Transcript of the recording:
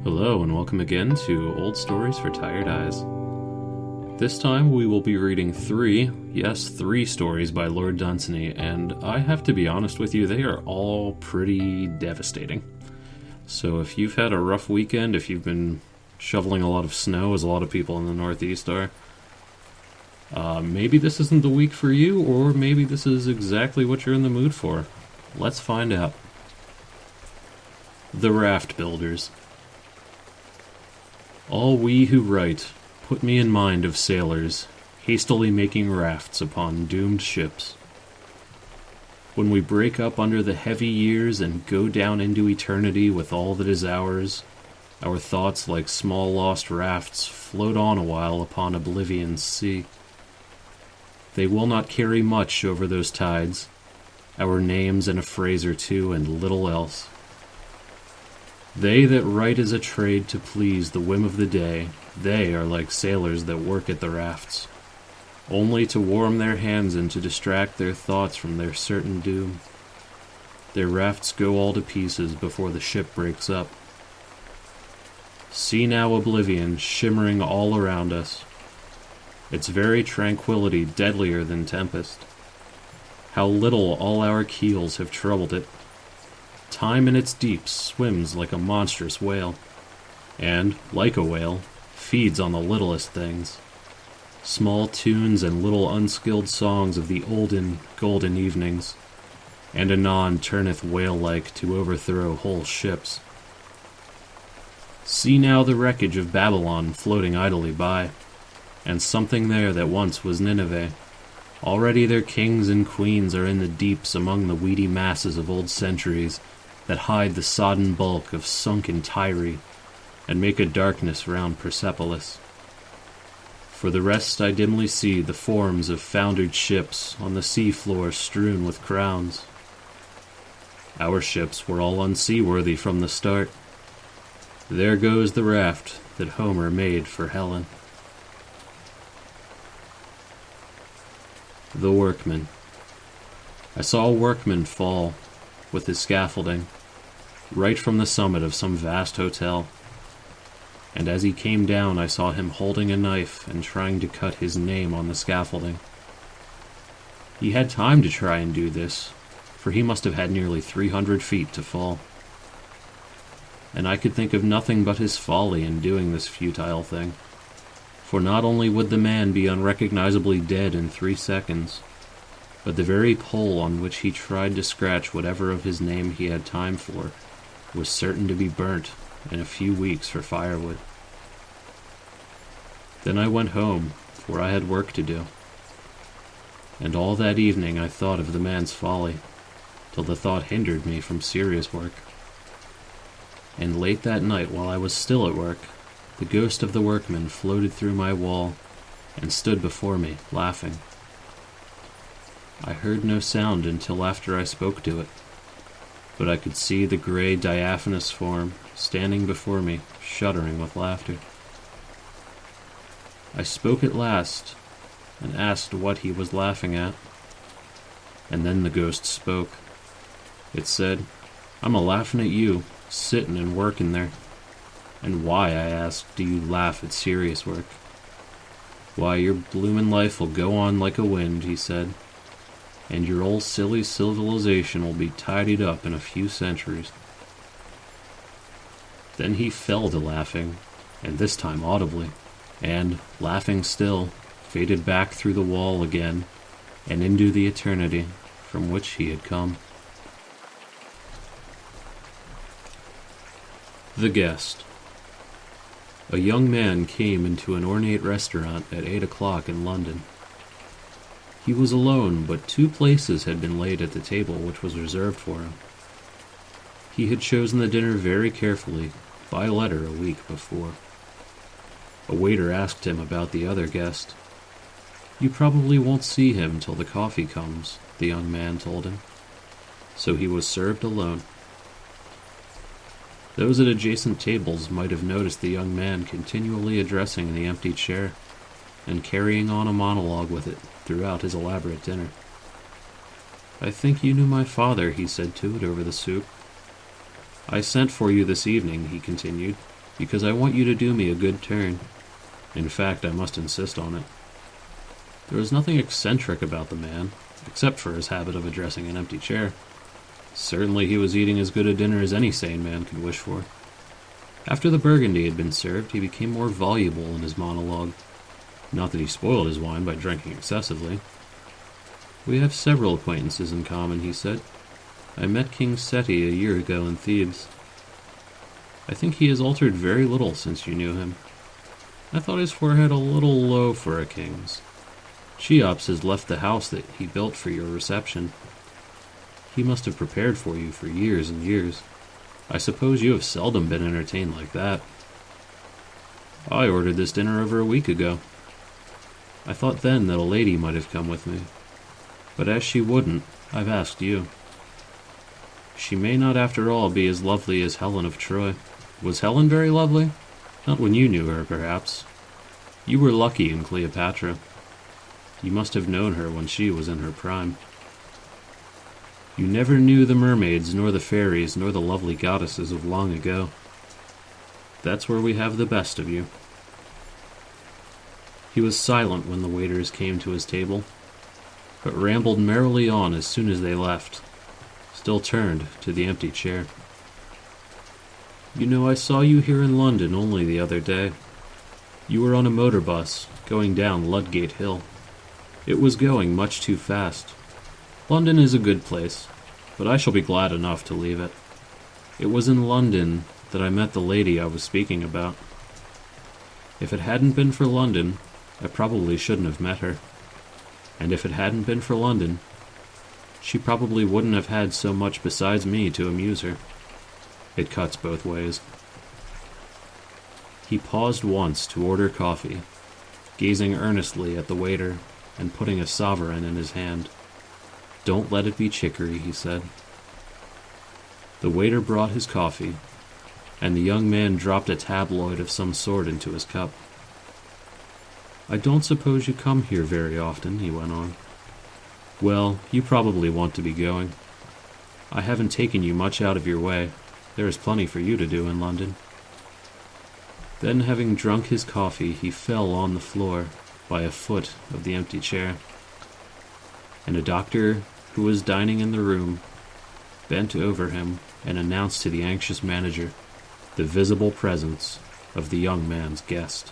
Hello and welcome again to Old Stories for Tired Eyes. This time we will be reading three stories by Lord Dunsany, and I have to be honest with you, they are all pretty devastating. So if you've had a rough weekend, if you've been shoveling a lot of snow, as a lot of people in the Northeast are, maybe this isn't the week for you, or maybe this is exactly what you're in the mood for. Let's find out. The Raft Builders. All we who write put me in mind of sailors, hastily making rafts upon doomed ships. When we break up under the heavy years and go down into eternity with all that is ours, our thoughts like small lost rafts float on a while upon oblivion's sea. They will not carry much over those tides, our names and a phrase or two and little else. They that write as a trade to please the whim of the day, they are like sailors that work at the rafts, only to warm their hands and to distract their thoughts from their certain doom. Their rafts go all to pieces before the ship breaks up. See now oblivion shimmering all around us, its very tranquility deadlier than tempest. How little all our keels have troubled it. Time in its deeps swims like a monstrous whale, and, like a whale, feeds on the littlest things. Small tunes and little unskilled songs of the olden, golden evenings, and anon turneth whale-like to overthrow whole ships. See now the wreckage of Babylon floating idly by, and something there that once was Nineveh. Already their kings and queens are in the deeps among the weedy masses of old centuries that hide the sodden bulk of sunken Tyre, and make a darkness round Persepolis. For the rest I dimly see the forms of foundered ships on the sea floor strewn with crowns. Our ships were all unseaworthy from the start. There goes the raft that Homer made for Helen. The Workman. I saw a workman fall, with his scaffolding, right from the summit of some vast hotel. And as he came down, I saw him holding a knife and trying to cut his name on the scaffolding. He had time to try and do this, for he must have had nearly 300 feet to fall. And I could think of nothing but his folly in doing this futile thing, for not only would the man be unrecognizably dead in 3 seconds, but the very pole on which he tried to scratch whatever of his name he had time for was certain to be burnt in a few weeks for firewood. Then I went home, for I had work to do. And all that evening I thought of the man's folly, till the thought hindered me from serious work. And late that night, while I was still at work, the ghost of the workman floated through my wall and stood before me, laughing. I heard no sound until after I spoke to it, but I could see the gray diaphanous form standing before me, shuddering with laughter. I spoke at last, and asked what he was laughing at, and then the ghost spoke. It said, "I'm a-laughing at you, sittin' and workin' there." "And why," I asked, "do you laugh at serious work?" "Why, your bloomin' life'll go on like a wind," he said, "and your old silly civilization will be tidied up in a few centuries." Then he fell to laughing, and this time audibly, and, laughing still, faded back through the wall again, and into the eternity from which he had come. The Guest. A young man came into an ornate restaurant at 8 o'clock in London. He was alone, but 2 places had been laid at the table which was reserved for him. He had chosen the dinner very carefully, by letter a week before. A waiter asked him about the other guest. "You probably won't see him till the coffee comes," the young man told him. So he was served alone. Those at adjacent tables might have noticed the young man continually addressing the empty chair, and carrying on a monologue with it throughout his elaborate dinner. "I think you knew my father," he said to it over the soup. "I sent for you this evening," he continued, because I want you to do me a good turn. In fact, I must insist on it. There was nothing eccentric about the man, except for his habit of addressing an empty chair. Certainly he was eating as good a dinner as any sane man could wish for. After the burgundy had been served, he became more voluble in his monologue. Not that he spoiled his wine by drinking excessively. "We have several acquaintances in common," he said. "I met King Seti a year ago in Thebes. I think he has altered very little since you knew him. I thought his forehead a little low for a king's. Cheops has left the house that he built for your reception. He must have prepared for you for years and years. I suppose you have seldom been entertained like that." "I ordered this dinner over a week ago. I thought then that a lady might have come with me. But as she wouldn't, I've asked you. She may not after all be as lovely as Helen of Troy. Was Helen very lovely? Not when you knew her, perhaps. You were lucky in Cleopatra. You must have known her when she was in her prime. You never knew the mermaids, nor the fairies, nor the lovely goddesses of long ago. That's where we have the best of you." He was silent when the waiters came to his table, but rambled merrily on as soon as they left, still turned to the empty chair. "You know, I saw you here in London only the other day. You were on a motor bus, going down Ludgate Hill. It was going much too fast. London is a good place, but I shall be glad enough to leave it. It was in London that I met the lady I was speaking about. If it hadn't been for London, I probably shouldn't have met her. And if it hadn't been for London, she probably wouldn't have had so much besides me to amuse her. It cuts both ways." He paused once to order coffee, gazing earnestly at the waiter and putting a sovereign in his hand. "Don't let it be chicory," he said. The waiter brought his coffee, and the young man dropped a tabloid of some sort into his cup. "I don't suppose you come here very often," he went on. "Well, you probably want to be going. I haven't taken you much out of your way. There is plenty for you to do in London." Then, having drunk his coffee, he fell on the floor by a foot of the empty chair, and a doctor who was dining in the room bent over him and announced to the anxious manager the visible presence of the young man's guest.